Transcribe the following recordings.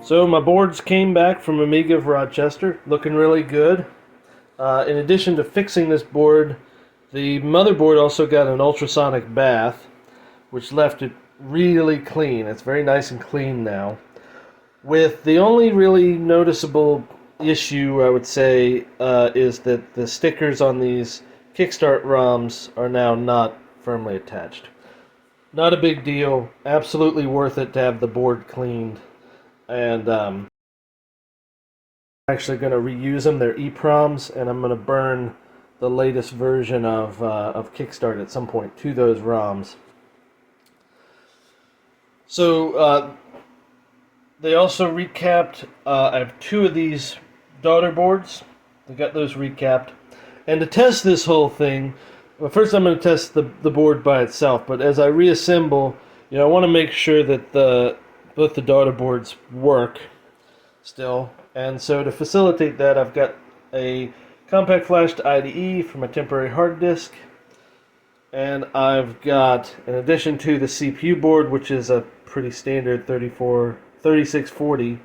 So my boards came back from Amiga of Rochester, looking really good. In addition to fixing this board, the motherboard also got an ultrasonic bath, which left it really clean. It's very nice and clean now. With the only really noticeable issue, I would say, is that the stickers on these Kickstart ROMs are now not firmly attached. Not a big deal. Absolutely worth it to have the board cleaned. And I'm actually going to reuse them. They're EPROMs, and I'm going to burn the latest version of Kickstart at some point to those ROMs. So they also recapped. I have two of these daughter boards. They got those recapped. And to test this whole thing, well, first I'm going to test the board by itself. But as I reassemble, I want to make sure that both the daughter boards work still. And so to facilitate that, I've got a compact flash IDE for my temporary hard disk. And I've got, in addition to the CPU board, which is a pretty standard 3640,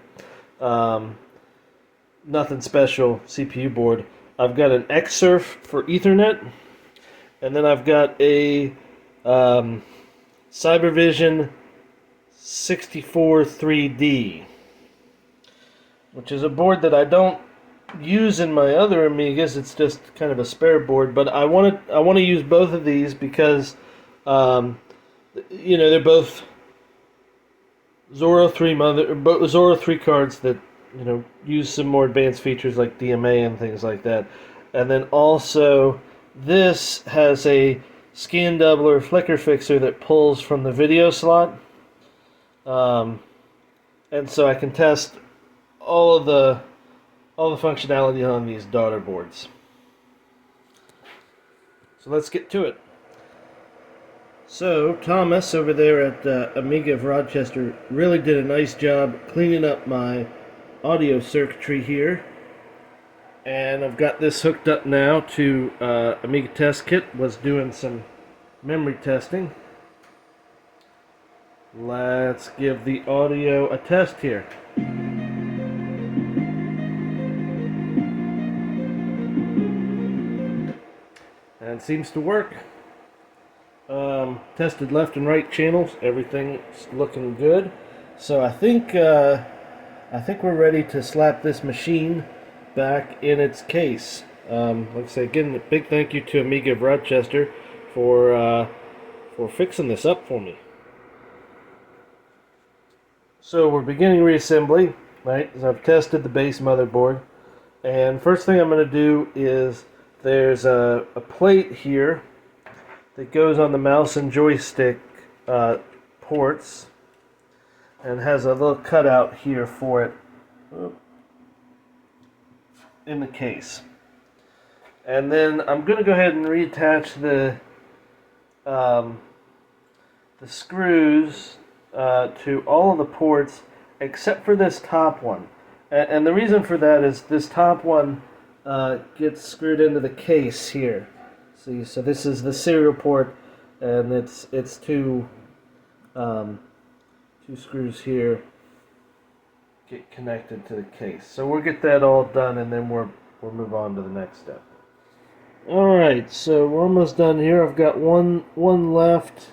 nothing special CPU board, I've got an Xsurf for Ethernet, and then I've got a Cybervision 643D, which is a board that I don't use in my other Amigas. It's just kind of a spare board, but I want to use both of these because they're both Zorro 3 cards that use some more advanced features like DMA and things like that. And then also this has a scan doubler flicker fixer that pulls from the video slot. And so I can test all the functionality on these daughter boards. So let's get to it. So Thomas over there at Amiga of Rochester really did a nice job cleaning up my audio circuitry here. And I've got this hooked up now to Amiga Test Kit. Was doing some memory testing. Let's give the audio a test here. And it seems to work. Tested left and right channels. Everything's looking good. So I think we're ready to slap this machine back in its case. Like I say again, a big thank you to Amiga of Rochester for fixing this up for me. So we're beginning reassembly, right? As I've tested the base motherboard, and first thing I'm going to do is there's a plate here that goes on the mouse and joystick ports, and has a little cutout here for it in the case. And then I'm going to go ahead and reattach the screws to all of the ports except for this top one. And the reason for that is this top one gets screwed into the case here. See, so this is the serial port, and it's two screws here get connected to the case. So we'll get that all done, and then we'll move on to the next step. Alright, so we're almost done here. I've got one left,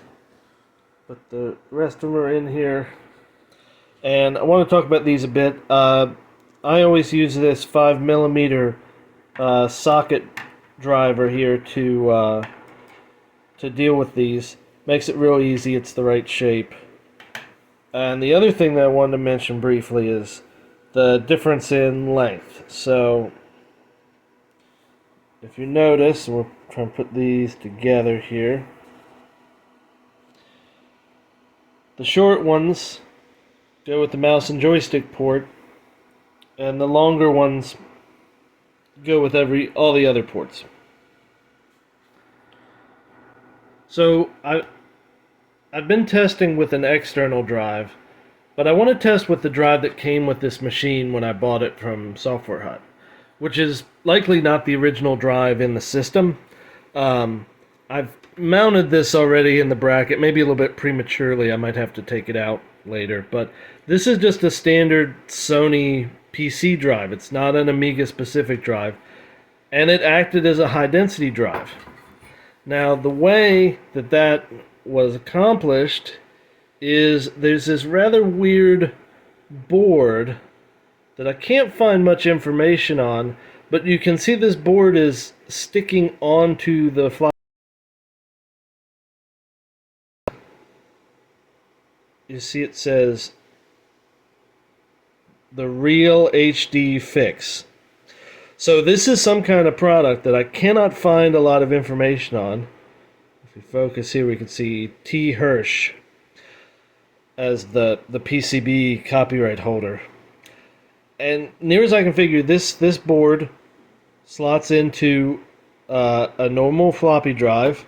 but the rest of them are in here. And I want to talk about these a bit. I always use this 5mm socket driver here to deal with these. Makes it real easy. It's the right shape. And the other thing that I wanted to mention briefly is the difference in length. So if you notice, we'll try and put these together here. The short ones go with the mouse and joystick port, and the longer ones go with all the other ports. So I've been testing with an external drive, but I want to test with the drive that came with this machine when I bought it from Software Hut, which is likely not the original drive in the system. I've mounted this already in the bracket, maybe a little bit prematurely. I might have to take it out later. But this is just a standard Sony PC drive. It's not an Amiga specific drive. And it acted as a high density drive. Now, the way that that was accomplished is there's this rather weird board that I can't find much information on, but you can see this board is sticking onto the floppy. You see it says the real HD fix. So this is some kind of product that I cannot find a lot of information on. If we focus here, we can see T. Hirsch as the PCB copyright holder. And near as I can figure, this board slots into a normal floppy drive,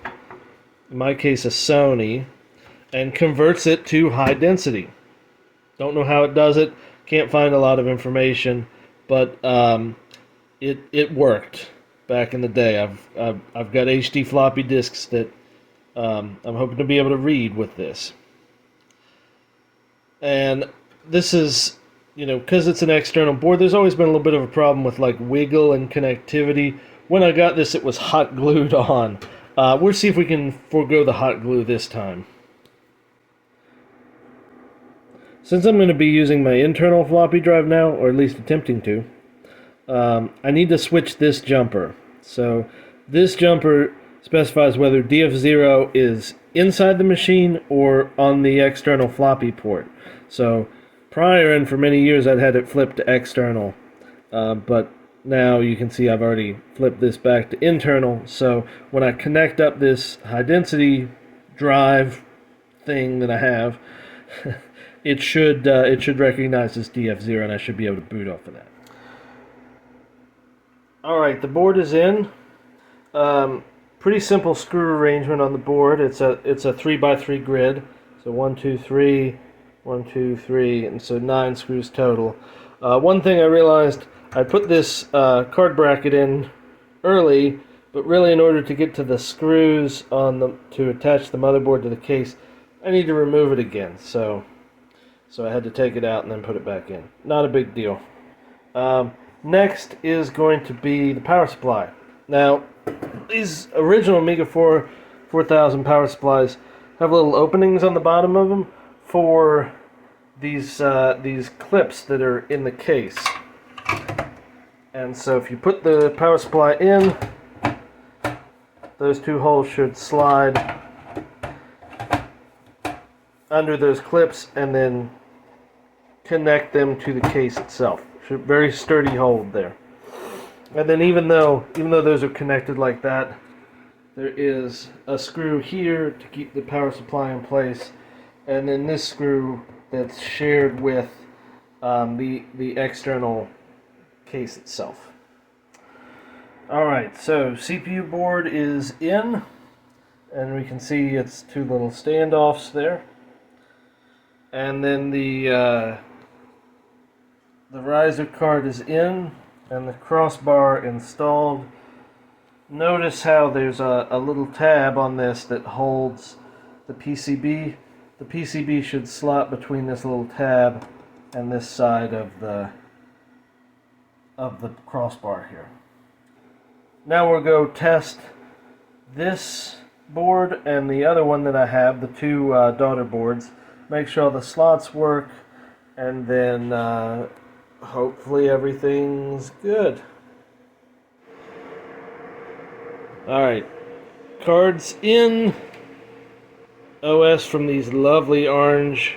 in my case a Sony, and converts it to high density. Don't know how it does it, can't find a lot of information, but it worked back in the day. I've got HD floppy disks that I'm hoping to be able to read with this. And this is, because it's an external board, there's always been a little bit of a problem with like wiggle and connectivity. When I got this, it was hot glued on. We'll see if we can forego the hot glue this time. Since I'm going to be using my internal floppy drive now, or at least attempting to, I need to switch this jumper. So this jumper specifies whether DF0 is inside the machine or on the external floppy port. So prior and for many years I'd had it flipped to external, but now you can see I've already flipped this back to internal. So when I connect up this high density drive thing that I have, it should recognize this DF0 and I should be able to boot off of that. Alright, the board is in. Pretty simple screw arrangement on the board. It's a 3x3 grid. So 1, 2, 3, 1, 2, 3, and so 9 screws total. One thing I realized, I put this card bracket in early, but really in order to get to the screws to attach the motherboard to the case, I need to remove it again. So I had to take it out and then put it back in. Not a big deal. Next is going to be the power supply. Now, these original Amiga 4000 power supplies have little openings on the bottom of them for these clips that are in the case. And so if you put the power supply in, those two holes should slide under those clips and then connect them to the case itself. Very sturdy hold there. And then even though those are connected like that, there is a screw here to keep the power supply in place, and then this screw that's shared with the external case itself. Alright, so CPU board is in, and we can see its two little standoffs there. And then the riser card is in and the crossbar installed. Notice how there's a little tab on this that holds the PCB. The PCB should slot between this little tab and this side of the crossbar here. Now we'll go test this board and the other one that I have, the two daughter boards. Make sure all the slots work, and then hopefully everything's good. Alright, cards in, OS from these lovely orange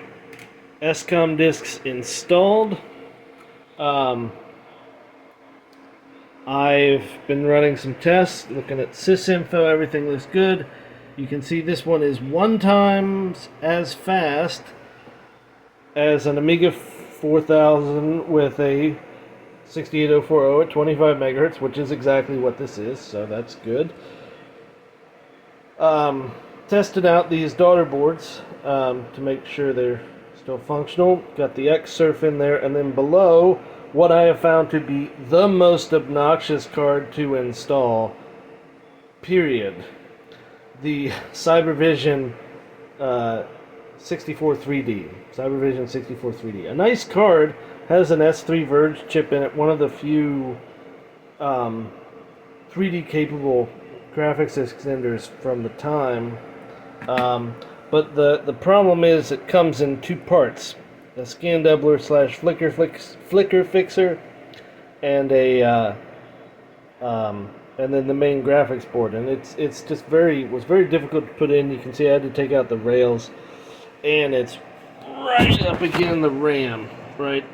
SCOM discs installed. I've been running some tests, looking at sysinfo, everything looks good. You can see this one is 1 times as fast as an Amiga 4000 with a 68040 at 25 megahertz, which is exactly what this is, so that's good. Tested out these daughter boards to make sure they're still functional. Got the Xsurf in there, and then below, what I have found to be the most obnoxious card to install, period. The Cybervision 64 3D, Cybervision 64 3D. A nice card, has an S3 Verge chip in it, one of the few 3D capable graphics extenders from the time. But the problem is it comes in two parts: a scan doubler / flicker fixer, and a and then the main graphics board. And it's just was very difficult to put in. You can see I had to take out the rails, and it's right up against the RAM. Right,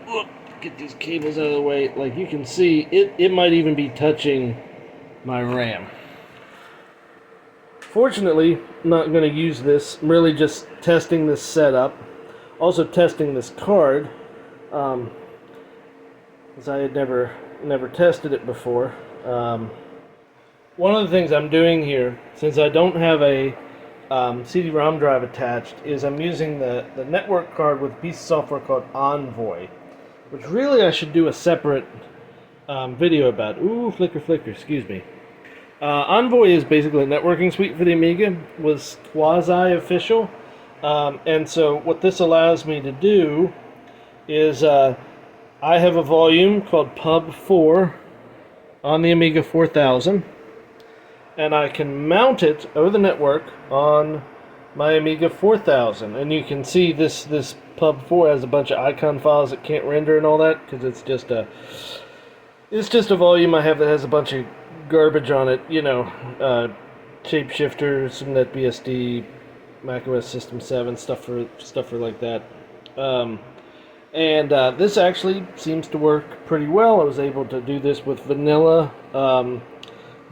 get these cables out of the way. Like you can see, it might even be touching my RAM. Fortunately, I'm not going to use this. I'm really just testing this setup. Also testing this card, because I had never tested it before. One of the things I'm doing here, since I don't have a CD-ROM drive attached, is I'm using the network card with a piece of software called Envoy, which really I should do a separate video about. Ooh, flicker, excuse me. Envoy is basically a networking suite for the Amiga, was quasi-official, and so what this allows me to do is I have a volume called Pub 4 on the Amiga 4000, and I can mount it over the network on my Amiga 4000, and you can see this Pub 4 has a bunch of icon files that can't render and all that, because it's just a volume I have that has a bunch of garbage on it, you know, shapeshifters, some NetBSD, macOS System 7, stuff for like that. This actually seems to work pretty well. I was able to do this with vanilla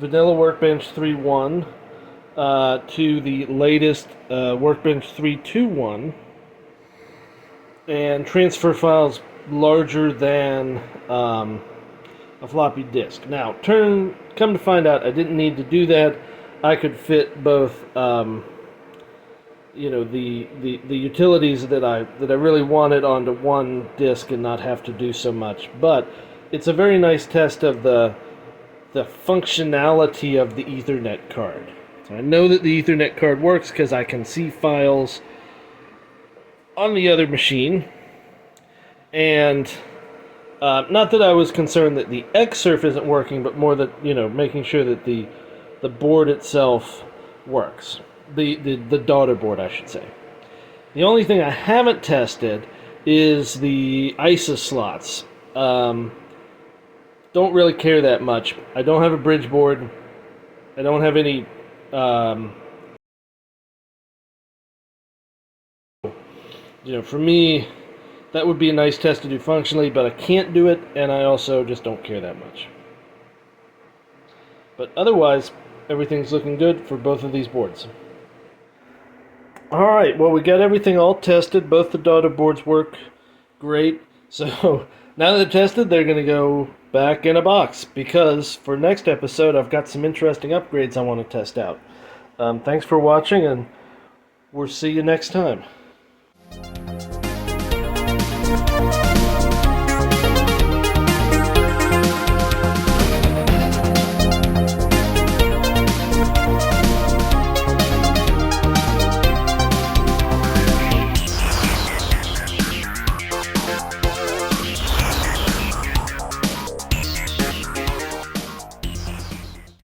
Workbench 3.1 to the latest Workbench 3.2.1, and transfer files larger than a floppy disk. Now, come to find out, I didn't need to do that. I could fit both, you know, the utilities that I really wanted onto one disk and not have to do so much. But it's a very nice test of the functionality of the Ethernet card. So I know that the Ethernet card works because I can see files on the other machine, and not that I was concerned that the Xsurf isn't working, but more that, you know, making sure that the board itself works. The daughter board, I should say. The only thing I haven't tested is the ISA slots. Don't really care that much. I don't have a bridge board. I don't have any you know, for me, that would be a nice test to do functionally, but I can't do it, and I also just don't care that much. But otherwise, everything's looking good for both of these boards. Alright, well, we got everything all tested. Both the daughter boards work great. So, now that they're tested, they're going to go back in a box, because for next episode, I've got some interesting upgrades I want to test out. Thanks for watching, and we'll see you next time.